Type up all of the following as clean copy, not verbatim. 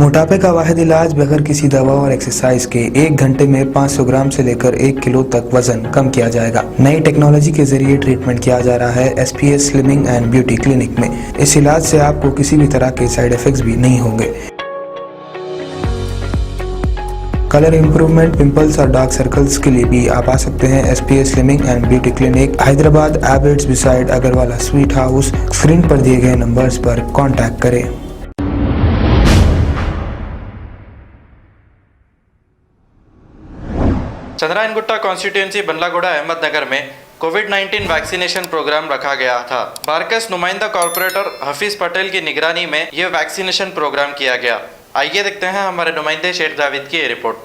मोटापे का वाहिद इलाज बगैर किसी दवा और एक्सरसाइज के 1 घंटे में 500 ग्राम से लेकर 1 किलो तक वजन कम किया जाएगा। नई टेक्नोलॉजी के जरिए ट्रीटमेंट किया जा रहा है SPS Slimming and Beauty clinic में। इस इलाज से आपको किसी भी तरह के साइड इफेक्ट्स भी नहीं होंगे। कलर इंप्रूवमेंट, पिंपल्स और डार्क सर्कल्स के लिए भी आप आ सकते हैं SPS Slimming and Beauty Clinic, Hyderabad, एबर्ट्स beside Agarwala Sweet House. Screen पर दिए गए नंबर्स पर कॉन्टैक्ट करें। चंद्रायनगुट्टा कॉन्स्टिट्यूंसी बंडलागुड़ा अहमदनगर में कोविड-19 वैक्सीनेशन प्रोग्राम रखा गया था। बारकस नुमाइंदा कॉर्पोरेटर हफीज पटेल की निगरानी में यह वैक्सीनेशन प्रोग्राम किया गया। आइए देखते हैं हमारे नुमाइंदे शेख जावेद की ये रिपोर्ट।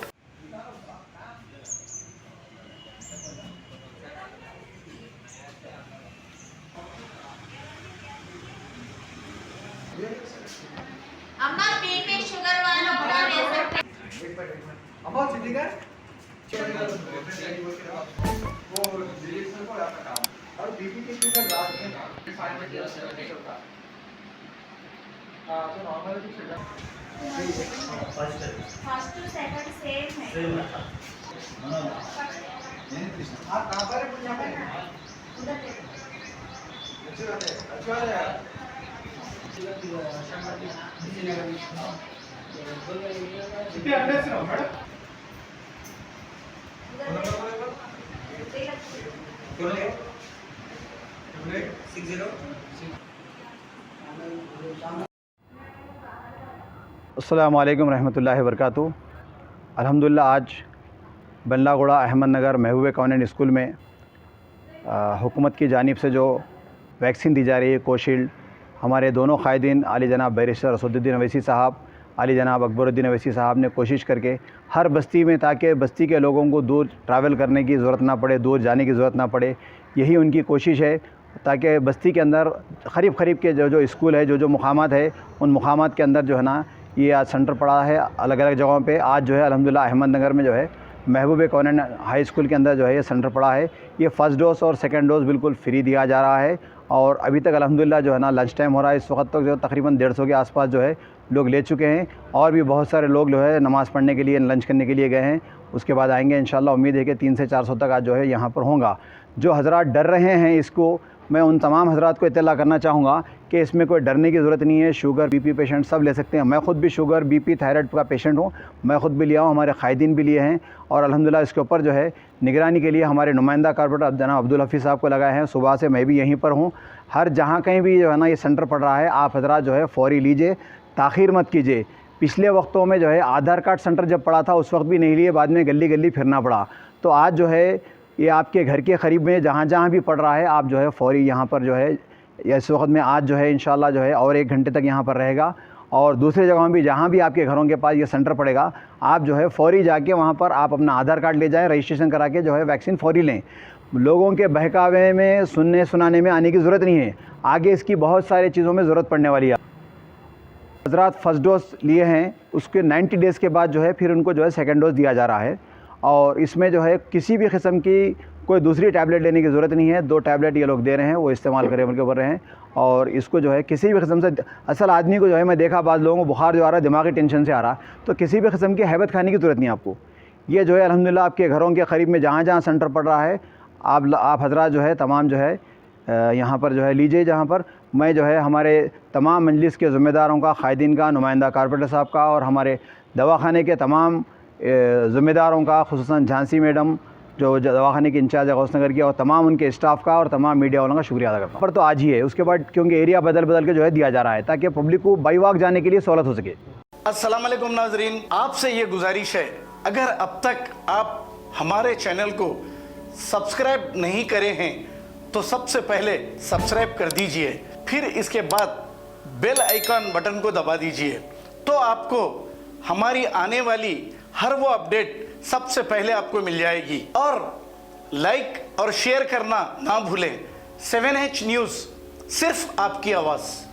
अम्मा पेट में शुगर वाला बड़ा ले सकते अम्मा सीधी कर वो डिलीशन को आता काम और बीपी की शुगर रात में 5 बजे होता। हां तो नॉर्मल की sugar first to second same है। हां कहां पर है कुछ यहां पे उधर अच्छा है कितने अंदर से हो मैडम अस्सलामु अलैकुम रहमतुल्लाहि व बरकातुहू। अल्हम्दुलिल्लाह आज बंडलागुड़ा अहमदनगर महबूब कॉन्वेंट स्कूल में हुकूमत की जानिब से जो वैक्सीन दी जा रही है कोशील्ड, हमारे दोनों कायदीन आली जनाब बैरिस्टर असदुद्दीन अवैसी साहब, आली जनाब अकबरुद्दीन अवैसी साहब ने कोशिश करके हर बस्ती में, ताकि बस्ती के लोगों को दूर ट्रैवल करने की ज़रूरत ना पड़े, दूर जाने की ज़रूरत ना पड़े, यही उनकी कोशिश है। ताकि बस्ती के अंदर क़रीब के जो स्कूल है, जो मुकामात है, उन मुकामात के अंदर जो है ना ये आज सेंटर पड़ा है अलग अलग जगहों पे। आज जो है अल्हम्दुलिल्लाह अहमदनगर में जो है महबूब कॉन्वेंट हाई स्कूल के अंदर जो है ये सेंटर पड़ा है। ये फ़र्स्ट डोज़ और सेकंड डोज़ बिल्कुल फ्री दिया जा रहा है और अभी तक अल्हम्दुलिल्लाह जो है ना लंच टाइम हो रहा है। इस वक्त तक जो तकरीबन 150 के आसपास जो है लोग ले चुके हैं और भी बहुत सारे लोग जो है नमाज़ पढ़ने के लिए, लंच करने के लिए गए हैं, उसके बाद आएंगे इंशाअल्लाह। उम्मीद है कि 300 से 400 तक आज जो है यहाँ पर होगा। जो हज़रात डर रहे हैं इसको, मैं उन तमाम हज़रात को इत्तला करना चाहूँगा कि इसमें कोई डरने की ज़रूरत नहीं है। शुगर BP पेशेंट सब ले सकते हैं। मैं ख़ुद भी शुगर BP थायराइड का पेशेंट हूँ, मैं ख़ुद भी लिया हूँ, हमारे कायदीन भी लिए हैं और अल्हम्दुलिल्लाह इसके ऊपर जो है निगरानी के लिए हमारे नुमाइंदा कॉर्पोरेटर जनाब अब्दुल हफीज़ साहब को लगाए हैं। सुबह से मैं भी यहीं पर हूँ। हर जहाँ कहीं भी जो है ना ये सेंटर पड़ रहा है, आप हज़रात जो है फ़ौरी लीजिए, ताख़ीर मत कीजिए। पिछले वक्तों में जो है आधार कार्ड सेंटर जब पड़ा था उस वक्त भी नहीं लिए, बाद में गली गली फिरना पड़ा। तो आज जो है ये आपके घर के करीब में जहाँ जहाँ भी पड़ रहा है, आप जो है फ़ौरी यहाँ पर जो है इस वक्त में आज जो है इंशाअल्लाह जो है और 1 घंटे तक यहाँ पर रहेगा। और दूसरी जगहों भी जहाँ भी आपके घरों के पास ये सेंटर पड़ेगा, आप जो है फ़ौरी जाके वहाँ पर आप अपना आधार कार्ड ले जाएँ, रजिस्ट्रेशन करा के जो है वैक्सीन फ़ौरी लें। लोगों के बहकावे में, सुनने सुनाने में आने की ज़रूरत नहीं है। आगे इसकी बहुत सारी चीज़ों में ज़रूरत पड़ने वाली है। हज़रात फ़र्स्ट डोज़ लिए हैं, उसके 90 डेज़ के बाद जो है फिर उनको जो है सेकंड डोज़ दिया जा रहा है और इसमें जो है किसी भी किस्म की कोई दूसरी टैबलेट लेने की ज़रूरत नहीं है। 2 टैबलेट ये लोग दे रहे हैं, वो इस्तेमाल करें उनके ऊपर रहे हैं। और इसको जो है किसी भी किस्म से, असल आदमी को जो है मैं देखा बाद लोगों को बुखार जो आ रहा है दिमागी टेंशन से आ रहा, तो किसी भी किस्म की हैबत खाने की ज़रूरत नहीं आपको। ये जो है अल्हम्दुलिल्लाह आपके घरों के करीब में जहाँ जहाँ सेंटर पड़ रहा है, आप हज़रात जो है तमाम जो है यहाँ पर जो है लीजिए। जहाँ पर मैं जो है हमारे तमाम मजलिस के ज़िम्मेदारों का, कायदीन का, नुमाइंदा कॉर्पोरेटर साहब का और हमारे दवाखाने के तमाम ज़िम्मेदारों का, ख़ुसूसन झांसी मैडम जो दवाखाने के इंचार्ज है गौसनगर की, और तमाम उनके स्टाफ़ का और तमाम मीडिया वालों का शुक्रिया अदा करता हूँ। पर तो आज ही है, उसके बाद क्योंकि एरिया बदल के जो है दिया जा रहा है ताकि पब्लिक को बाई वॉक जाने के लिए सहूलत हो सके। अस्सलाम वालेकुम नाज़रीन, आपसे ये गुजारिश है, अगर अब तक आप हमारे चैनल को सब्सक्राइब नहीं करे हैं तो सबसे पहले सब्सक्राइब कर दीजिए, फिर इसके बाद बेल आइकन बटन को दबा दीजिए, तो आपको हमारी आने वाली हर वो अपडेट सबसे पहले आपको मिल जाएगी। और लाइक और शेयर करना ना भूलें। 7H न्यूज़, सिर्फ आपकी आवाज़।